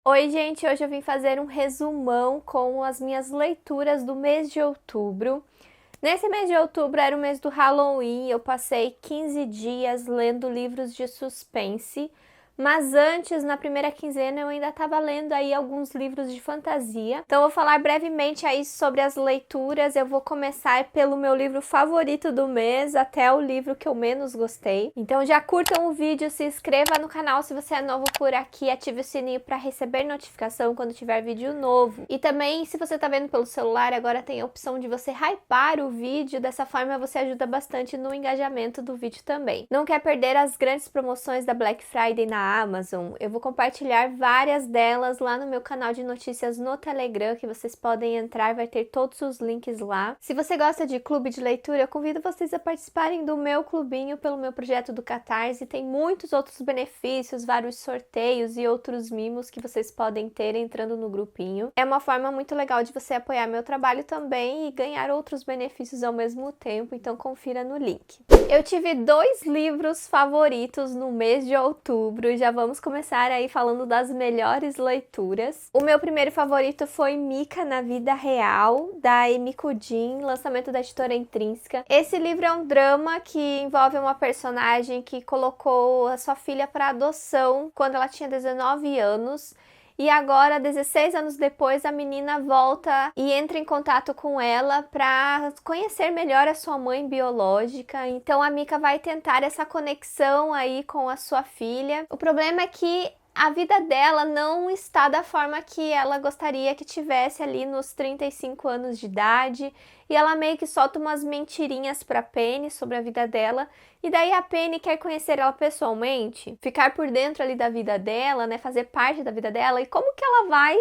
Oi, gente! Hoje eu vim fazer um resumão com as minhas leituras do mês de outubro. Nesse mês de outubro era o mês do Halloween, eu passei 15 dias lendo livros de suspense, mas antes, na primeira quinzena, eu ainda estava lendo aí alguns livros de fantasia. Então eu vou falar brevemente aí sobre as leituras. Eu vou começar pelo meu livro favorito do mês até o livro que eu menos gostei. Então já curtam o vídeo, se inscreva no canal se você é novo por aqui, ative o sininho para receber notificação quando tiver vídeo novo. E também, se você tá vendo pelo celular, agora tem a opção de você hypar o vídeo, dessa forma você ajuda bastante no engajamento do vídeo também. Não quer perder as grandes promoções da Black Friday na Amazon? Eu vou compartilhar várias delas lá no meu canal de notícias no Telegram, que vocês podem entrar, vai ter todos os links lá. Se você gosta de clube de leitura, eu convido vocês a participarem do meu clubinho pelo meu projeto do Catarse. Tem muitos outros benefícios, vários sorteios e outros mimos que vocês podem ter entrando no grupinho. É uma forma muito legal de você apoiar meu trabalho também e ganhar outros benefícios ao mesmo tempo, então confira no link. Eu tive 2 livros favoritos no mês de outubro, já vamos começar aí falando das melhores leituras. O meu primeiro favorito foi Mika na Vida Real, da Amy Cudin, lançamento da editora Intrínseca. Esse livro é um drama que envolve uma personagem que colocou a sua filha para adoção quando ela tinha 19 anos. E agora, 16 anos depois, a menina volta e entra em contato com ela para conhecer melhor a sua mãe biológica. Então a Mika vai tentar essa conexão aí com a sua filha. O problema é que a vida dela não está da forma que ela gostaria que tivesse ali nos 35 anos de idade. E ela meio que solta umas mentirinhas pra Penny sobre a vida dela. E daí a Penny quer conhecer ela pessoalmente, ficar por dentro ali da vida dela, né, fazer parte da vida dela. E como que ela vai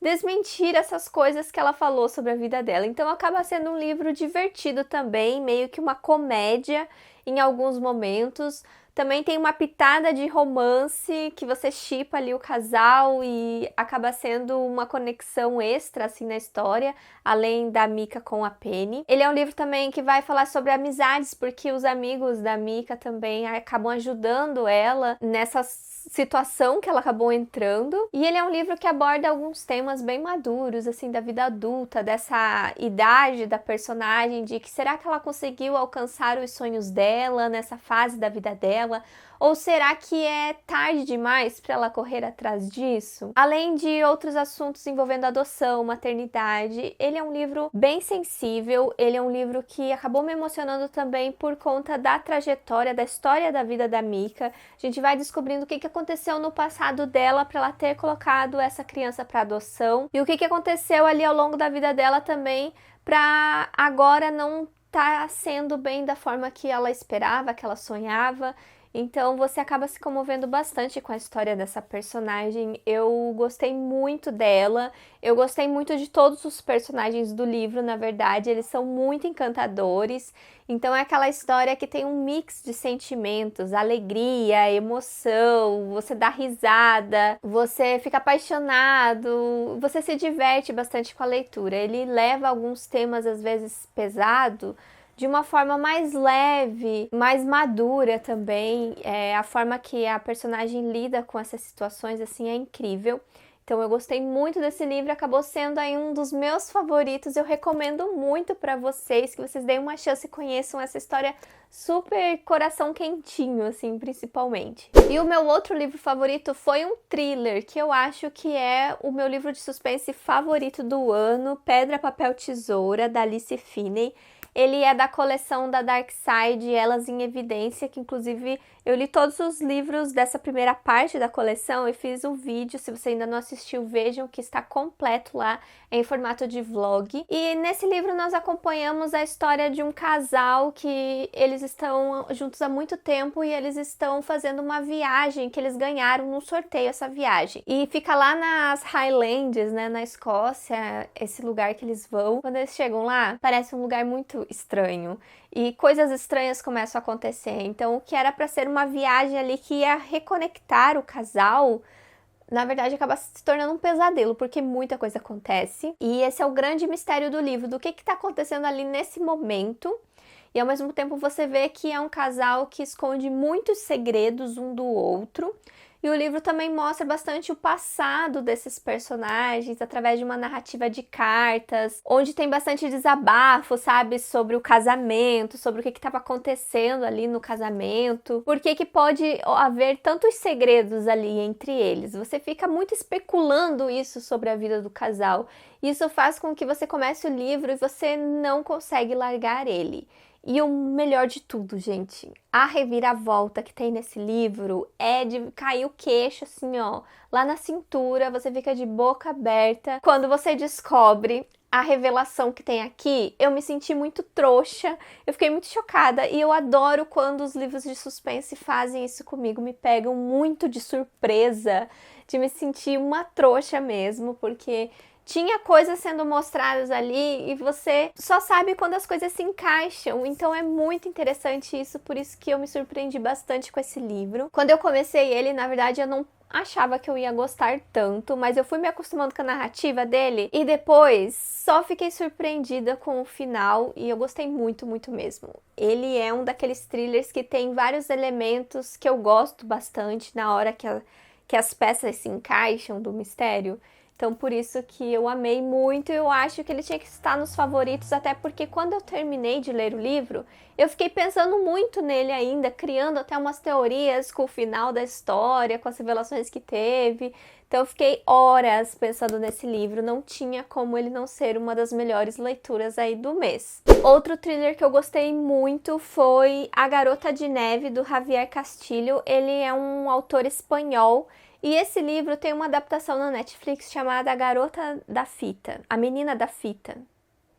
desmentir essas coisas que ela falou sobre a vida dela? Então acaba sendo um livro divertido também, meio que uma comédia em alguns momentos. Também tem uma pitada de romance, que você shippa ali o casal e acaba sendo uma conexão extra assim na história, além da Mika com a Penny. Ele é um livro também que vai falar sobre amizades, porque os amigos da Mika também acabam ajudando ela nessa situação que ela acabou entrando. E ele é um livro que aborda alguns temas bem maduros, assim, da vida adulta, dessa idade da personagem, de que será que ela conseguiu alcançar os sonhos dela nessa fase da vida dela? Ou será que é tarde demais para ela correr atrás disso? Além de outros assuntos envolvendo adoção, maternidade, ele é um livro bem sensível, ele é um livro que acabou me emocionando também por conta da trajetória, da história da vida da Mika. A gente vai descobrindo o que aconteceu no passado dela para ela ter colocado essa criança para adoção e o que aconteceu ali ao longo da vida dela também para agora não estar sendo bem da forma que ela esperava, que ela sonhava. Então você acaba se comovendo bastante com a história dessa personagem. Eu gostei muito dela, eu gostei muito de todos os personagens do livro, na verdade, eles são muito encantadores. Então é aquela história que tem um mix de sentimentos, alegria, emoção, você dá risada, você fica apaixonado, você se diverte bastante com a leitura. Ele leva alguns temas às vezes pesados, de uma forma mais leve, mais madura também. A forma que a personagem lida com essas situações assim é incrível. Então eu gostei muito desse livro, acabou sendo aí um dos meus favoritos. Eu recomendo muito para vocês que vocês deem uma chance e conheçam essa história super coração quentinho, assim, principalmente. E o meu outro livro favorito foi um thriller, que eu acho que é o meu livro de suspense favorito do ano, Pedra, Papel, Tesoura, da Alice Finney. Ele é da coleção da Dark Side, Elas em Evidência, que inclusive eu li todos os livros dessa primeira parte da coleção e fiz um vídeo. Se você ainda não assistiu, vejam que está completo lá, em formato de vlog. E nesse livro nós acompanhamos a história de um casal que eles estão juntos há muito tempo e eles estão fazendo uma viagem que eles ganharam num sorteio, essa viagem. E fica lá nas Highlands, né, na Escócia, esse lugar que eles vão. Quando eles chegam lá, parece um lugar muito estranho e coisas estranhas começam a acontecer. Então, o que era para ser uma viagem ali que ia reconectar o casal, na verdade acaba se tornando um pesadelo, porque muita coisa acontece. E esse é o grande mistério do livro, do que está acontecendo ali nesse momento. E ao mesmo tempo você vê que é um casal que esconde muitos segredos um do outro. E o livro também mostra bastante o passado desses personagens através de uma narrativa de cartas, onde tem bastante desabafo, sabe, sobre o casamento, sobre o que estava acontecendo ali no casamento, por que pode haver tantos segredos ali entre eles. Você fica muito especulando isso sobre a vida do casal. Isso faz com que você comece o livro e você não consegue largar ele. E o melhor de tudo, gente, a reviravolta que tem nesse livro é de cair o queixo, assim, ó, lá na cintura, você fica de boca aberta. Quando você descobre a revelação que tem aqui, eu me senti muito trouxa, eu fiquei muito chocada e eu adoro quando os livros de suspense fazem isso comigo, me pegam muito de surpresa, de me sentir uma trouxa mesmo, porque tinha coisas sendo mostradas ali e você só sabe quando as coisas se encaixam. Então é muito interessante isso, por isso que eu me surpreendi bastante com esse livro. Quando eu comecei ele, na verdade, eu não achava que eu ia gostar tanto, mas eu fui me acostumando com a narrativa dele e depois só fiquei surpreendida com o final e eu gostei muito, muito mesmo. Ele é um daqueles thrillers que tem vários elementos que eu gosto bastante na hora que as peças se encaixam do mistério. Então, por isso que eu amei muito e eu acho que ele tinha que estar nos favoritos, até porque quando eu terminei de ler o livro, eu fiquei pensando muito nele ainda, criando até umas teorias com o final da história, com as revelações que teve. Então, eu fiquei horas pensando nesse livro, não tinha como ele não ser uma das melhores leituras aí do mês. Outro thriller que eu gostei muito foi A Garota de Neve, do Javier Castillo. Ele é um autor espanhol. E esse livro tem uma adaptação na Netflix chamada A Garota da Fita, A Menina da Fita.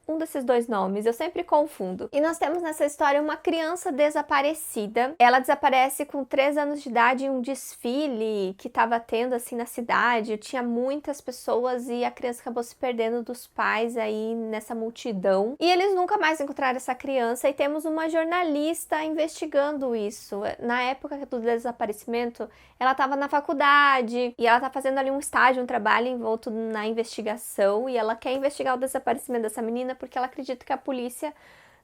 Um desses dois nomes, eu sempre confundo. E nós temos nessa história uma criança desaparecida. Ela desaparece com 3 anos de idade em um desfile que estava tendo assim na cidade. Tinha muitas pessoas e a criança acabou se perdendo dos pais aí nessa multidão. E eles nunca mais encontraram essa criança e temos uma jornalista investigando isso. Na época do desaparecimento, ela estava na faculdade e ela está fazendo ali um estágio, um trabalho envolto na investigação e ela quer investigar o desaparecimento dessa menina porque ela acredita que a polícia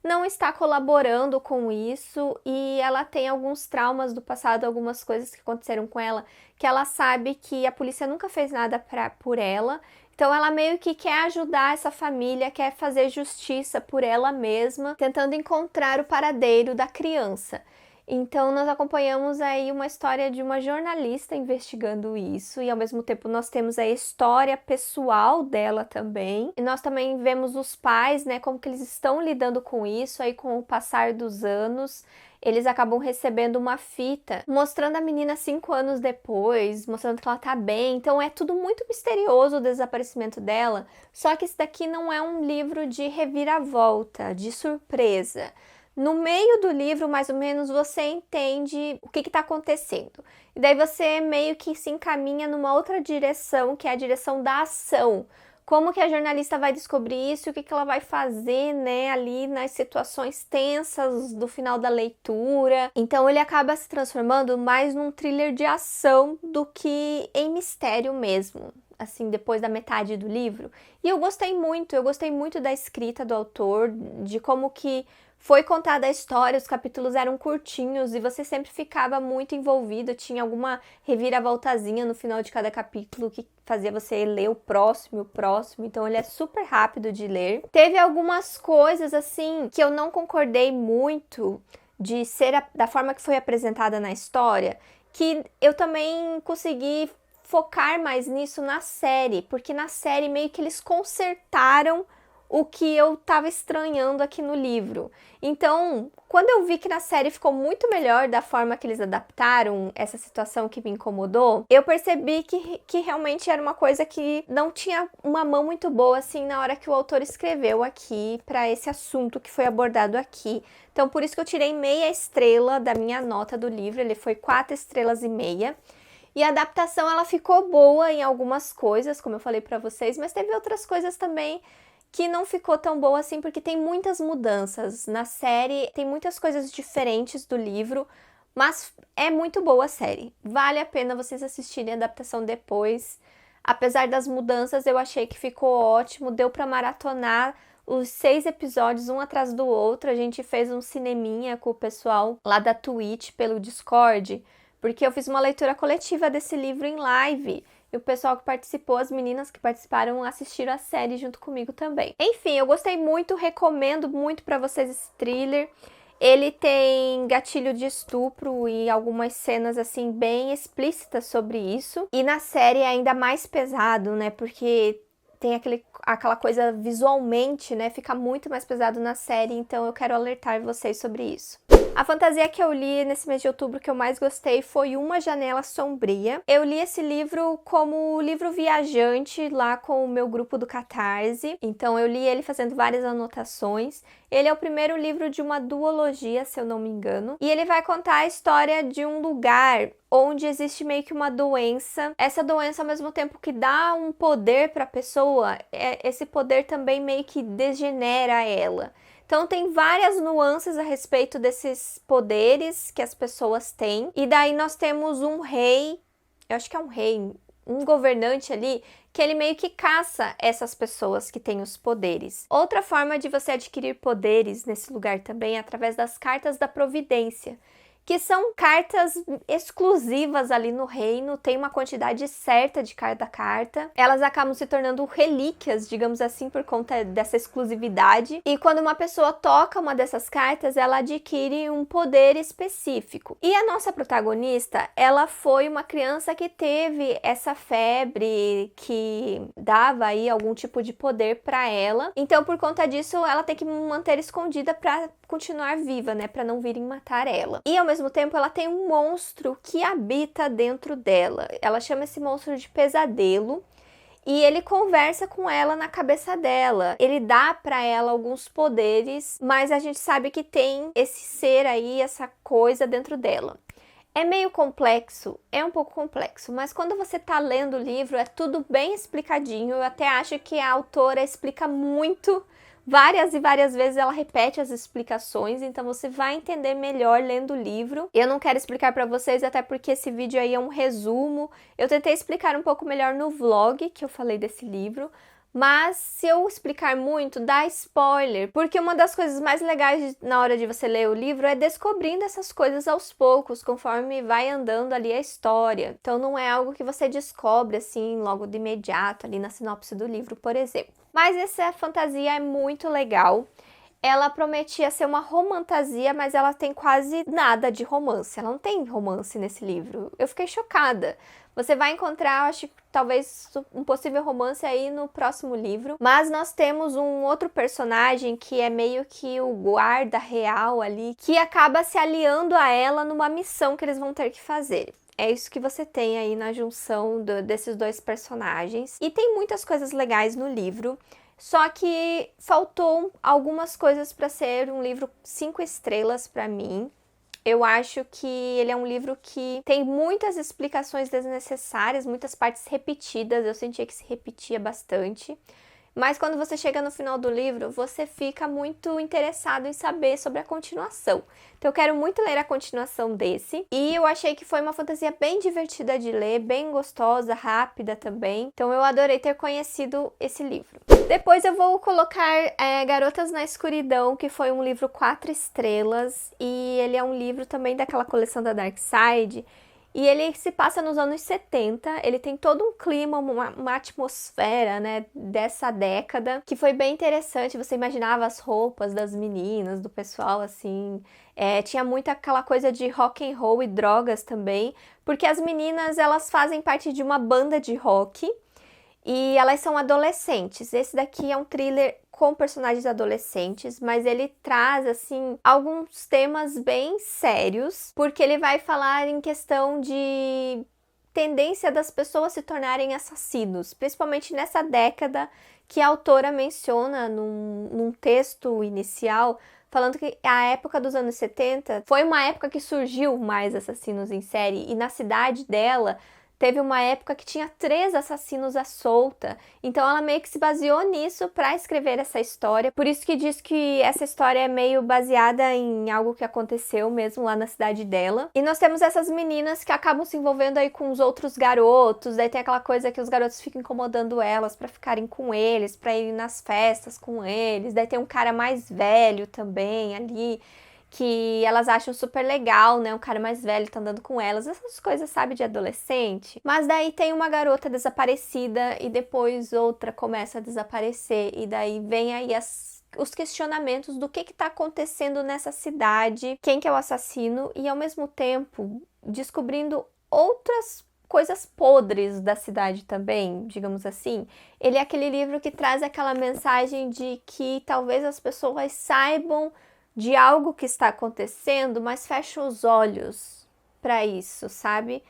não está colaborando com isso e ela tem alguns traumas do passado, algumas coisas que aconteceram com ela, que ela sabe que a polícia nunca fez nada por ela. Então ela meio que quer ajudar essa família, quer fazer justiça por ela mesma, tentando encontrar o paradeiro da criança. Então nós acompanhamos aí uma história de uma jornalista investigando isso e ao mesmo tempo nós temos a história pessoal dela também. E nós também vemos os pais, né, como que eles estão lidando com isso aí com o passar dos anos. Eles acabam recebendo uma fita mostrando a menina 5 anos depois, mostrando que ela tá bem. Então é tudo muito misterioso o desaparecimento dela. Só que isso daqui não é um livro de reviravolta, de surpresa. No meio do livro, mais ou menos, você entende o que está acontecendo. E daí você meio que se encaminha numa outra direção, que é a direção da ação. Como que a jornalista vai descobrir isso, o que ela vai fazer, né, ali nas situações tensas do final da leitura. Então ele acaba se transformando mais num thriller de ação do que em mistério mesmo, assim, depois da metade do livro. E eu gostei muito da escrita do autor, de como que foi contada a história, os capítulos eram curtinhos e você sempre ficava muito envolvido, tinha alguma reviravoltazinha no final de cada capítulo que fazia você ler o próximo, então ele é super rápido de ler. Teve algumas coisas, assim, que eu não concordei muito de ser da forma que foi apresentada na história, que eu também consegui focar mais nisso na série, porque na série meio que eles consertaram o que eu tava estranhando aqui no livro. Então, quando eu vi que na série ficou muito melhor da forma que eles adaptaram essa situação que me incomodou, eu percebi que realmente era uma coisa que não tinha uma mão muito boa, assim, na hora que o autor escreveu aqui para esse assunto que foi abordado aqui. Então, por isso que eu tirei meia estrela da minha nota do livro, ele foi 4,5 estrelas. E a adaptação, ela ficou boa em algumas coisas, como eu falei para vocês, mas teve outras coisas também que não ficou tão boa assim, porque tem muitas mudanças. Na série tem muitas coisas diferentes do livro, mas é muito boa a série. Vale a pena vocês assistirem a adaptação depois. Apesar das mudanças, eu achei que ficou ótimo, deu para maratonar os 6 episódios um atrás do outro. A gente fez um cineminha com o pessoal lá da Twitch pelo Discord, porque eu fiz uma leitura coletiva desse livro em live. E o pessoal que participou, as meninas que participaram, assistiram a série junto comigo também. Enfim, eu gostei muito, recomendo muito pra vocês esse thriller. Ele tem gatilho de estupro e algumas cenas, assim, bem explícitas sobre isso. E na série é ainda mais pesado, né? Porque tem aquela coisa visualmente, né? Fica muito mais pesado na série, então eu quero alertar vocês sobre isso. A fantasia que eu li nesse mês de outubro que eu mais gostei foi Uma Janela Sombria. Eu li esse livro como livro viajante lá com o meu grupo do Catarse. Então eu li ele fazendo várias anotações. Ele é o primeiro livro de uma duologia, se eu não me engano. E ele vai contar a história de um lugar onde existe meio que uma doença. Essa doença, ao mesmo tempo que dá um poder para a pessoa, esse poder também meio que degenera ela. Então tem várias nuances a respeito desses poderes que as pessoas têm. E daí nós temos um rei, eu acho que é um rei, um governante ali, que ele meio que caça essas pessoas que têm os poderes. Outra forma de você adquirir poderes nesse lugar também é através das cartas da providência, que são cartas exclusivas ali no reino, tem uma quantidade certa de cada carta. Elas acabam se tornando relíquias, digamos assim, por conta dessa exclusividade. E quando uma pessoa toca uma dessas cartas, ela adquire um poder específico. E a nossa protagonista, ela foi uma criança que teve essa febre que dava aí algum tipo de poder para ela. Então, por conta disso, ela tem que manter escondida para continuar viva, né, para não virem matar ela. E ao mesmo tempo ela tem um monstro que habita dentro dela. Ela chama esse monstro de Pesadelo e ele conversa com ela na cabeça dela. Ele dá para ela alguns poderes, mas a gente sabe que tem esse ser aí, essa coisa dentro dela. É meio complexo, é um pouco complexo, mas quando você tá lendo o livro é tudo bem explicadinho. Eu até acho que a autora explica muito. Várias e várias vezes ela repete as explicações, então você vai entender melhor lendo o livro. Eu não quero explicar para vocês, até porque esse vídeo aí é um resumo. Eu tentei explicar um pouco melhor no vlog que eu falei desse livro, mas se eu explicar muito, dá spoiler, porque uma das coisas mais legais na hora de você ler o livro é descobrindo essas coisas aos poucos, conforme vai andando ali a história. Então não é algo que você descobre assim logo de imediato ali na sinopse do livro, por exemplo. Mas essa fantasia é muito legal. Ela prometia ser uma romantasia, mas ela tem quase nada de romance. Ela não tem romance nesse livro. Eu fiquei chocada. Você vai encontrar, acho que talvez um possível romance aí no próximo livro. Mas nós temos um outro personagem que é meio que o guarda real ali, que acaba se aliando a ela numa missão que eles vão ter que fazer. É isso que você tem aí na junção desses dois personagens. E tem muitas coisas legais no livro. Só que faltou algumas coisas para ser um livro 5 estrelas para mim. Eu acho que ele é um livro que tem muitas explicações desnecessárias, muitas partes repetidas. Eu sentia que se repetia bastante. Mas quando você chega no final do livro, você fica muito interessado em saber sobre a continuação. Então eu quero muito ler a continuação desse. E eu achei que foi uma fantasia bem divertida de ler, bem gostosa, rápida também. Então eu adorei ter conhecido esse livro. Depois eu vou colocar Garotas na Escuridão, que foi um livro 4 estrelas. E ele é um livro também daquela coleção da Dark Side. E ele se passa nos anos 70, ele tem todo um clima, uma atmosfera, né, dessa década, que foi bem interessante. Você imaginava as roupas das meninas, do pessoal, assim, tinha muito aquela coisa de rock and roll e drogas também, porque as meninas, elas fazem parte de uma banda de rock e elas são adolescentes. Esse daqui é um thriller com personagens adolescentes, mas ele traz, assim, alguns temas bem sérios, porque ele vai falar em questão de tendência das pessoas se tornarem assassinos, principalmente nessa década que a autora menciona num texto inicial, falando que a época dos anos 70 foi uma época que surgiu mais assassinos em série, e na cidade dela teve uma época que tinha 3 assassinos à solta, então ela meio que se baseou nisso para escrever essa história. Por isso que diz que essa história é meio baseada em algo que aconteceu mesmo lá na cidade dela. E nós temos essas meninas que acabam se envolvendo aí com os outros garotos, daí tem aquela coisa que os garotos ficam incomodando elas para ficarem com eles, para irem nas festas com eles, daí tem um cara mais velho também ali. que elas acham super legal, né? Um cara mais velho tá andando com elas, essas coisas, sabe, de adolescente. Mas daí tem uma garota desaparecida e depois outra começa a desaparecer e daí vem aí os questionamentos do que tá acontecendo nessa cidade, quem que é o assassino e ao mesmo tempo descobrindo outras coisas podres da cidade também, digamos assim. Ele é aquele livro que traz aquela mensagem de que talvez as pessoas saibam de algo que está acontecendo, mas fecham os olhos para isso, sabe?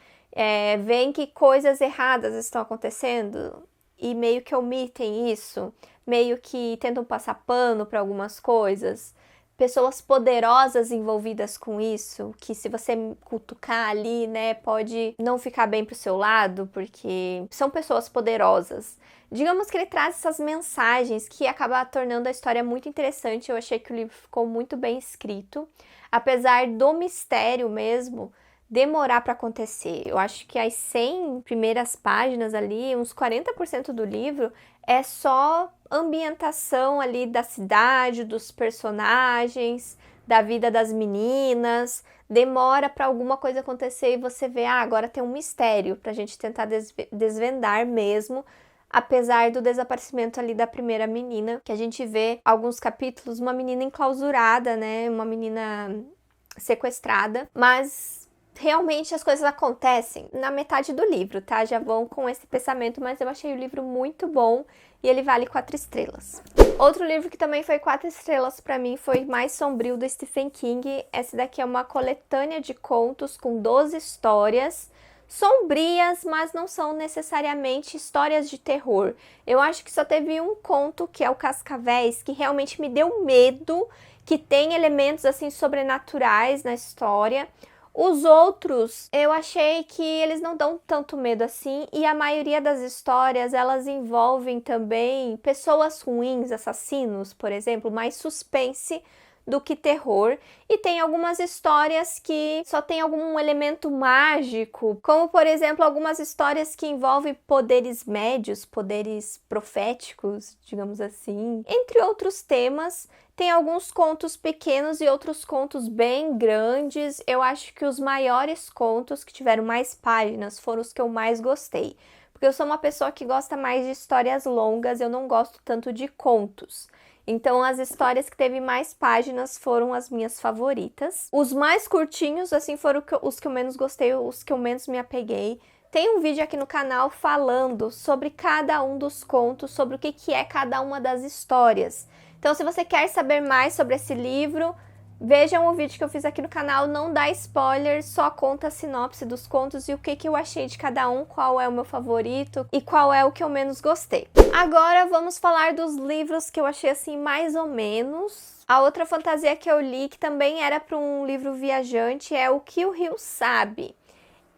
Veem que coisas erradas estão acontecendo e meio que omitem isso, meio que tentam passar pano para algumas coisas. Pessoas poderosas envolvidas com isso, que se você cutucar ali, né, pode não ficar bem pro seu lado, porque são pessoas poderosas. Digamos que ele traz essas mensagens que acaba tornando a história muito interessante. Eu achei que o livro ficou muito bem escrito, apesar do mistério mesmo demorar para acontecer. Eu acho que as 100 primeiras páginas ali, uns 40% do livro é só ambientação ali da cidade, dos personagens, da vida das meninas. Demora para alguma coisa acontecer e você vê, agora tem um mistério pra gente tentar desvendar mesmo, apesar do desaparecimento ali da primeira menina, que a gente vê alguns capítulos, uma menina enclausurada, né, uma menina sequestrada, mas realmente as coisas acontecem na metade do livro, tá? Já vão com esse pensamento, mas eu achei o livro muito bom e ele vale 4 estrelas. Outro livro que também foi 4 estrelas pra mim foi Mais Sombrio, do Stephen King. Esse daqui é uma coletânea de contos com 12 histórias sombrias, mas não são necessariamente histórias de terror. Eu acho que só teve um conto, que é o Cascavéis, que realmente me deu medo, que tem elementos assim sobrenaturais na história. Os outros, eu achei que eles não dão tanto medo assim, e a maioria das histórias, elas envolvem também pessoas ruins, assassinos, por exemplo, mais suspense do que terror. E tem algumas histórias que só tem algum elemento mágico, como por exemplo algumas histórias que envolvem poderes médios, poderes proféticos, digamos assim, entre outros temas. Tem alguns contos pequenos e outros contos bem grandes. Eu acho que os maiores contos, que tiveram mais páginas, foram os que eu mais gostei. Porque eu sou uma pessoa que gosta mais de histórias longas, eu não gosto tanto de contos. Então, as histórias que teve mais páginas foram as minhas favoritas. Os mais curtinhos, assim, foram os que eu menos gostei, os que eu menos me apeguei. Tem um vídeo aqui no canal falando sobre cada um dos contos, sobre o que é cada uma das histórias. Então, se você quer saber mais sobre esse livro, vejam o vídeo que eu fiz aqui no canal, não dá spoiler, só conta a sinopse dos contos e o que eu achei de cada um, qual é o meu favorito e qual é o que eu menos gostei. Agora vamos falar dos livros que eu achei assim mais ou menos. A outra fantasia que eu li, que também era para um livro viajante, é O que o Rio Sabe.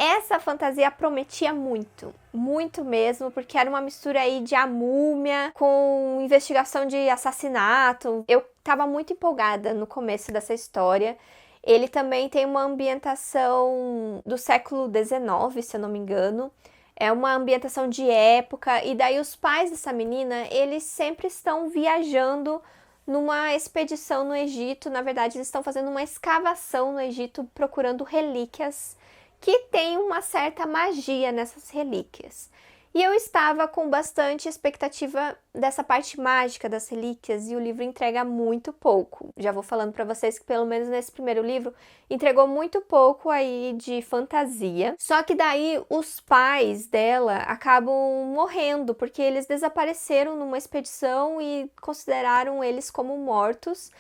Essa fantasia prometia muito, muito mesmo, porque era uma mistura aí de A Múmia com investigação de assassinato. Eu tava muito empolgada no começo dessa história. Ele também tem uma ambientação do século XIX, se eu não me engano. É uma ambientação de época, e daí os pais dessa menina, eles sempre estão viajando numa expedição no Egito. Na verdade, eles estão fazendo uma escavação no Egito, procurando relíquias que tem uma certa magia nessas relíquias. E eu estava com bastante expectativa dessa parte mágica das relíquias, e o livro entrega muito pouco. Já vou falando para vocês que pelo menos nesse primeiro livro entregou muito pouco aí de fantasia. Só que daí os pais dela acabam morrendo, porque eles desapareceram numa expedição e consideraram eles como mortos.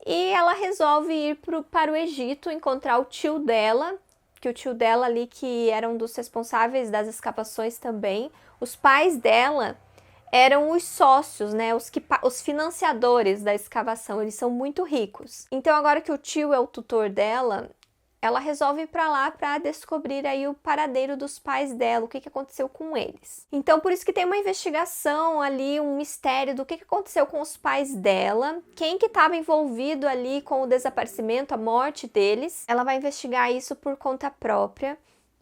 E ela resolve ir para o Egito encontrar o tio dela, que o tio dela ali, que era um dos responsáveis das escavações também. Os pais dela eram os sócios, né, os financiadores da escavação, eles são muito ricos. Então agora que o tio é o tutor dela, ela resolve ir para lá para descobrir aí o paradeiro dos pais dela, o que aconteceu com eles. Então por isso que tem uma investigação ali, um mistério do que aconteceu com os pais dela, quem que estava envolvido ali com o desaparecimento, a morte deles. Ela vai investigar isso por conta própria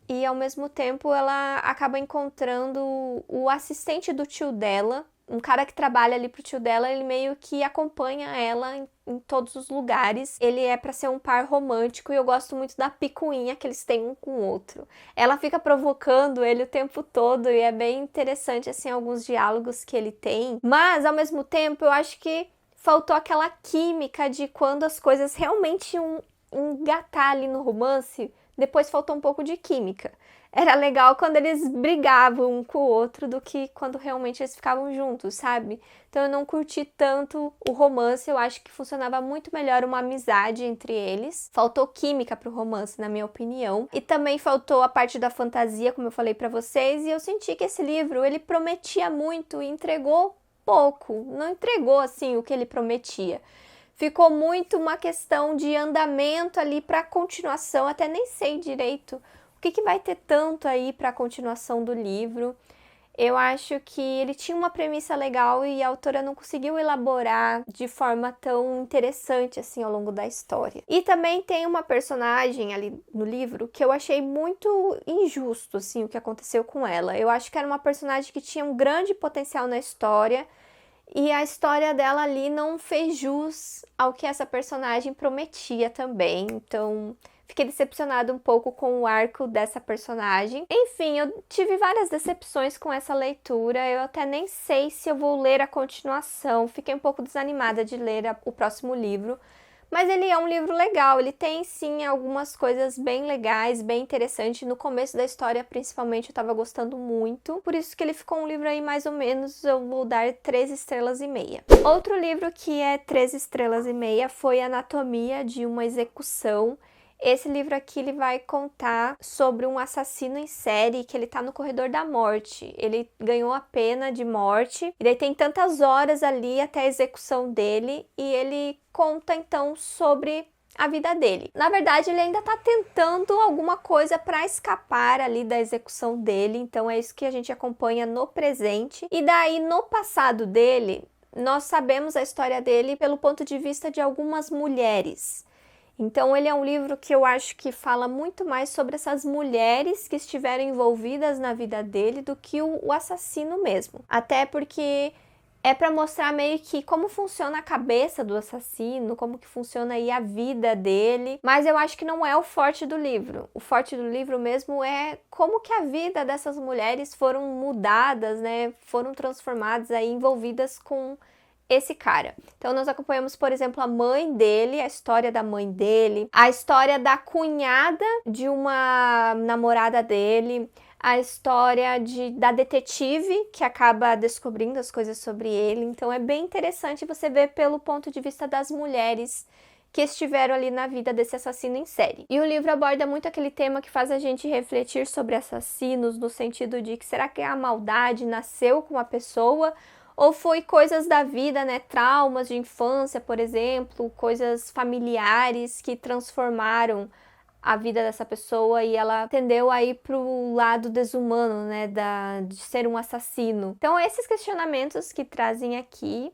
e ao mesmo tempo ela acaba encontrando o assistente do tio dela, um cara que trabalha ali pro tio dela, ele meio que acompanha ela em todos os lugares. Ele é pra ser um par romântico e eu gosto muito da picuinha que eles têm um com o outro. Ela fica provocando ele o tempo todo e é bem interessante, assim, alguns diálogos que ele tem. Mas, ao mesmo tempo, eu acho que faltou aquela química de quando as coisas realmente iam engatar ali no romance, depois faltou um pouco de química. Era legal quando eles brigavam um com o outro do que quando realmente eles ficavam juntos, sabe? Então eu não curti tanto o romance, eu acho que funcionava muito melhor uma amizade entre eles. Faltou química pro romance, na minha opinião. E também faltou a parte da fantasia, como eu falei pra vocês, e eu senti que esse livro, ele prometia muito e entregou pouco. Não entregou, assim, o que ele prometia. Ficou muito uma questão de andamento ali pra continuação, até nem sei direito o que vai ter tanto aí para a continuação do livro. Eu acho que ele tinha uma premissa legal e a autora não conseguiu elaborar de forma tão interessante assim ao longo da história. E também tem uma personagem ali no livro que eu achei muito injusto assim o que aconteceu com ela. Eu acho que era uma personagem que tinha um grande potencial na história e a história dela ali não fez jus ao que essa personagem prometia também. Então, fiquei decepcionada um pouco com o arco dessa personagem. Enfim, eu tive várias decepções com essa leitura. Eu até nem sei se eu vou ler a continuação. Fiquei um pouco desanimada de ler o próximo livro. Mas ele é um livro legal, ele tem sim algumas coisas bem legais, bem interessantes. No começo da história, principalmente, eu tava gostando muito. Por isso que ele ficou um livro aí mais ou menos, eu vou dar 3 estrelas e meia. Outro livro que é 3 estrelas e meia foi Anatomia de uma Execução. Esse livro aqui ele vai contar sobre um assassino em série que ele tá no corredor da morte. Ele ganhou a pena de morte e daí tem tantas horas ali até a execução dele e ele conta então sobre a vida dele. Na verdade, ele ainda tá tentando alguma coisa para escapar ali da execução dele, então é isso que a gente acompanha no presente. E daí no passado dele, nós sabemos a história dele pelo ponto de vista de algumas mulheres. Então ele é um livro que eu acho que fala muito mais sobre essas mulheres que estiveram envolvidas na vida dele do que o assassino mesmo. Até porque é para mostrar meio que como funciona a cabeça do assassino, como que funciona aí a vida dele. Mas eu acho que não é o forte do livro. O forte do livro mesmo é como que a vida dessas mulheres foram mudadas, né? Foram transformadas aí, envolvidas com esse cara. Então nós acompanhamos, por exemplo, a mãe dele, a história da mãe dele, a história da cunhada de uma namorada dele, a história da detetive que acaba descobrindo as coisas sobre ele. Então é bem interessante você ver pelo ponto de vista das mulheres que estiveram ali na vida desse assassino em série. E o livro aborda muito aquele tema que faz a gente refletir sobre assassinos, no sentido de que será que a maldade nasceu com a pessoa ou foi coisas da vida, né? Traumas de infância, por exemplo, coisas familiares que transformaram a vida dessa pessoa e ela tendeu a ir pro lado desumano, né? De ser um assassino. Então, esses questionamentos que trazem aqui.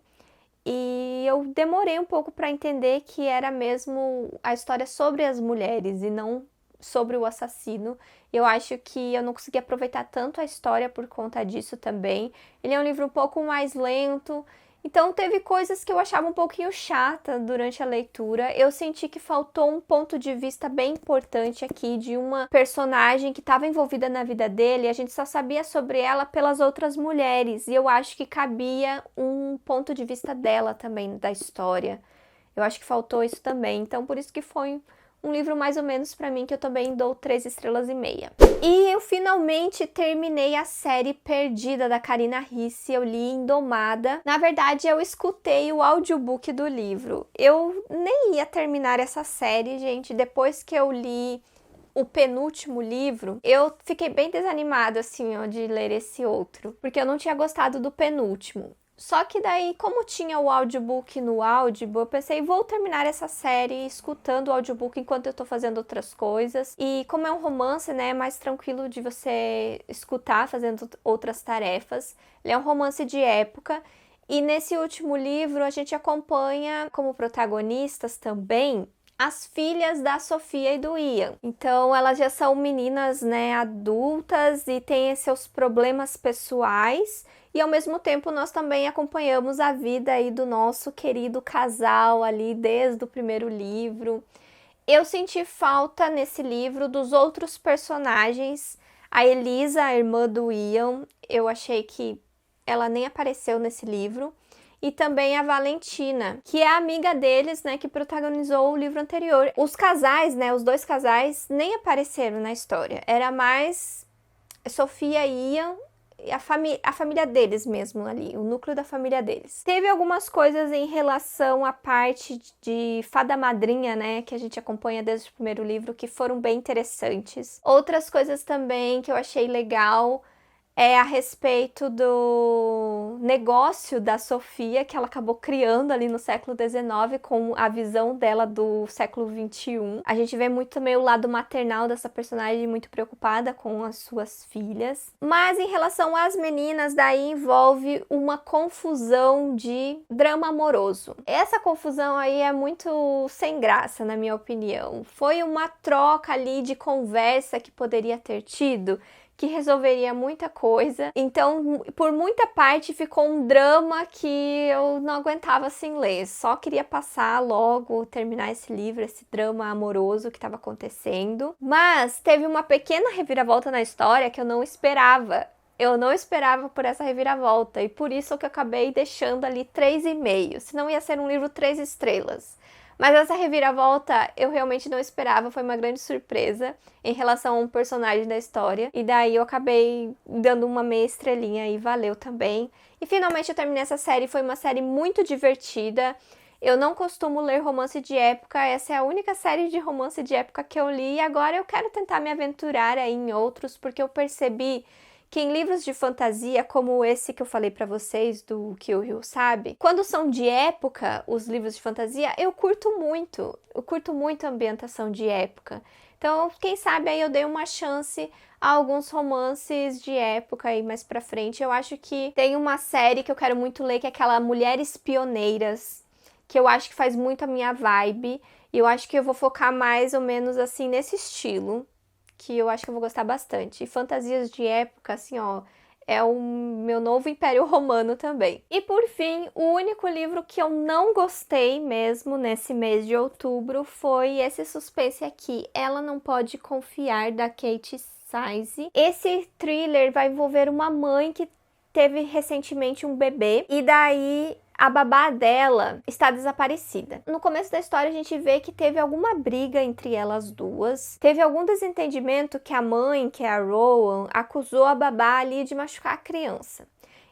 E eu demorei um pouco para entender que era mesmo a história sobre as mulheres e não sobre o assassino. Eu acho que eu não consegui aproveitar tanto a história por conta disso também. Ele é um livro um pouco mais lento, então teve coisas que eu achava um pouquinho chata durante a leitura. Eu senti que faltou um ponto de vista bem importante aqui de uma personagem que estava envolvida na vida dele, e a gente só sabia sobre ela pelas outras mulheres, e eu acho que cabia um ponto de vista dela também da história. Eu acho que faltou isso também, então por isso que foi um livro mais ou menos pra mim, que eu também dou 3 estrelas e meia. E eu finalmente terminei a série Perdida, da Carina Ricci. Eu li Indomada. Na verdade, eu escutei o audiobook do livro. Eu nem ia terminar essa série, gente, depois que eu li o penúltimo livro, eu fiquei bem desanimada, assim, ó, de ler esse outro, porque eu não tinha gostado do penúltimo. Só que daí, como tinha o audiobook no Audible, eu pensei, vou terminar essa série escutando o audiobook enquanto eu tô fazendo outras coisas. E como é um romance, né, é mais tranquilo de você escutar fazendo outras tarefas. Ele é um romance de época. E nesse último livro, a gente acompanha como protagonistas também as filhas da Sofia e do Ian. Então, elas já são meninas, né, adultas e têm seus problemas pessoais. E ao mesmo tempo nós também acompanhamos a vida aí do nosso querido casal ali desde o primeiro livro. Eu senti falta nesse livro dos outros personagens. A Elisa, a irmã do Ian, eu achei que ela nem apareceu nesse livro. E também a Valentina, que é a amiga deles, né, que protagonizou o livro anterior. Os casais, né, os dois casais nem apareceram na história. Era mais Sofia e Ian, a família deles mesmo ali, o núcleo da família deles. Teve algumas coisas em relação à parte de Fada Madrinha, né, que a gente acompanha desde o primeiro livro, que foram bem interessantes. Outras coisas também que eu achei legal é a respeito do negócio da Sofia, que ela acabou criando ali no século XIX, com a visão dela do século XXI. A gente vê muito também o lado maternal dessa personagem, muito preocupada com as suas filhas. Mas em relação às meninas, daí envolve uma confusão de drama amoroso. Essa confusão aí é muito sem graça, na minha opinião. Foi uma troca ali de conversa que poderia ter tido, que resolveria muita coisa. Então, por muita parte, ficou um drama que eu não aguentava assim ler. Só queria passar logo, terminar esse livro, esse drama amoroso que estava acontecendo. Mas teve uma pequena reviravolta na história que eu não esperava. Eu não esperava por essa reviravolta. E por isso que eu acabei deixando ali 3,5. Senão ia ser um livro 3 estrelas. Mas essa reviravolta eu realmente não esperava, foi uma grande surpresa em relação a um personagem da história. E daí eu acabei dando uma meia estrelinha e valeu também. E finalmente eu terminei essa série, foi uma série muito divertida. Eu não costumo ler romance de época, essa é a única série de romance de época que eu li. E agora eu quero tentar me aventurar aí em outros, porque eu percebi que em livros de fantasia, como esse que eu falei pra vocês, do Kill Hill, sabe? Quando são de época, os livros de fantasia, eu curto muito. Eu curto muito a ambientação de época. Então, quem sabe aí eu dei uma chance a alguns romances de época aí mais pra frente. Eu acho que tem uma série que eu quero muito ler, que é aquela Mulheres Pioneiras, que eu acho que faz muito a minha vibe. E eu acho que eu vou focar mais ou menos assim nesse estilo, que eu acho que eu vou gostar bastante. E fantasias de época, assim, ó, é o meu novo Império Romano também. E por fim, o único livro que eu não gostei mesmo nesse mês de outubro foi esse suspense aqui, Ela Não Pode Confiar, da Kate Sise. Esse thriller vai envolver uma mãe que teve recentemente um bebê e daí a babá dela está desaparecida. No começo da história a gente vê que teve alguma briga entre elas duas. Teve algum desentendimento que a mãe, que é a Rowan, acusou a babá ali de machucar a criança.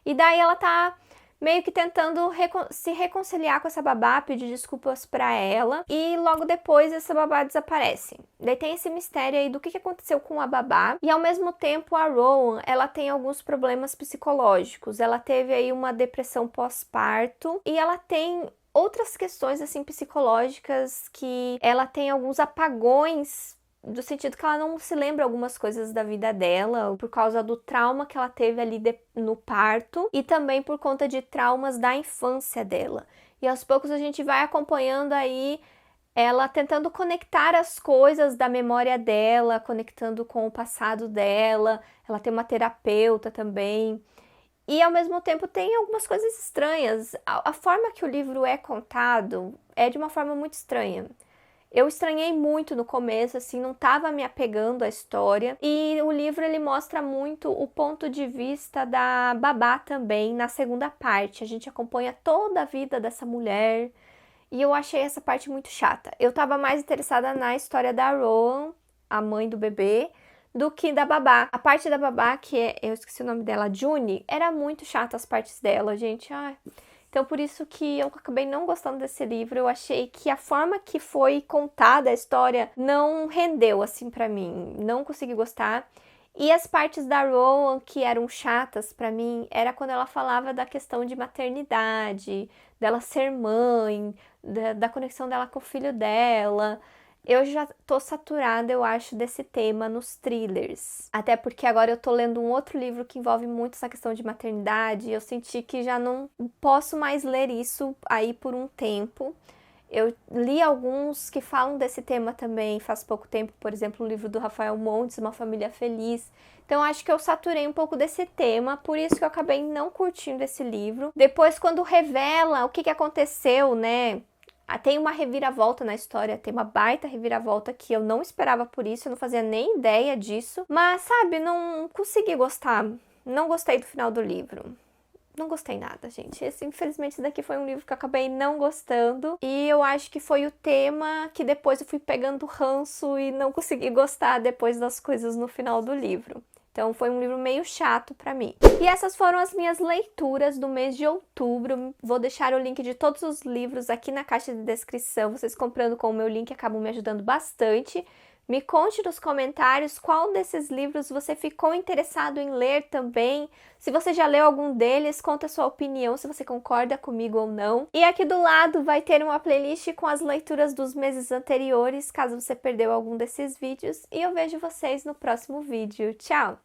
E daí ela tá meio que tentando se reconciliar com essa babá, pedir desculpas pra ela, e logo depois essa babá desaparece. Daí tem esse mistério aí do que aconteceu com a babá, e ao mesmo tempo a Rowan, ela tem alguns problemas psicológicos, ela teve aí uma depressão pós-parto, e ela tem outras questões assim psicológicas, que ela tem alguns apagões, do sentido que ela não se lembra algumas coisas da vida dela, por causa do trauma que ela teve ali no parto, e também por conta de traumas da infância dela. E aos poucos a gente vai acompanhando aí ela tentando conectar as coisas da memória dela, conectando com o passado dela. Ela tem uma terapeuta também. E ao mesmo tempo tem algumas coisas estranhas. A forma que o livro é contado é de uma forma muito estranha. Eu estranhei muito no começo, assim, não estava me apegando à história. E o livro, ele mostra muito o ponto de vista da babá também, na segunda parte. A gente acompanha toda a vida dessa mulher. E eu achei essa parte muito chata. Eu estava mais interessada na história da Rowan, a mãe do bebê, do que da babá. A parte da babá, que é, eu esqueci o nome dela, June, era muito chata as partes dela, gente. Ai. Então, por isso que eu acabei não gostando desse livro. Eu achei que a forma que foi contada a história não rendeu, assim, pra mim. Não consegui gostar. E as partes da Rowan que eram chatas pra mim, era quando ela falava da questão de maternidade, dela ser mãe, da conexão dela com o filho dela. Eu já tô saturada, eu acho, desse tema nos thrillers. Até porque agora eu tô lendo um outro livro que envolve muito essa questão de maternidade. E eu senti que já não posso mais ler isso aí por um tempo. Eu li alguns que falam desse tema também faz pouco tempo, por exemplo, o livro do Rafael Montes, Uma Família Feliz. Então, acho que eu saturei um pouco desse tema, por isso que eu acabei não curtindo esse livro. Depois, quando revela o que aconteceu, né? Tem uma reviravolta na história, tem uma baita reviravolta que eu não esperava por isso, eu não fazia nem ideia disso. Mas, sabe, não consegui gostar. Não gostei do final do livro. Não gostei nada, gente. Infelizmente, esse daqui foi um livro que eu acabei não gostando. E eu acho que foi o tema que depois eu fui pegando ranço e não consegui gostar depois das coisas no final do livro. Então, foi um livro meio chato pra mim. E essas foram as minhas leituras do mês de outubro. Vou deixar o link de todos os livros aqui na caixa de descrição. Vocês comprando com o meu link acabam me ajudando bastante. Me conte nos comentários qual desses livros você ficou interessado em ler também. Se você já leu algum deles, conta a sua opinião, se você concorda comigo ou não. E aqui do lado vai ter uma playlist com as leituras dos meses anteriores, caso você perdeu algum desses vídeos. E eu vejo vocês no próximo vídeo. Tchau!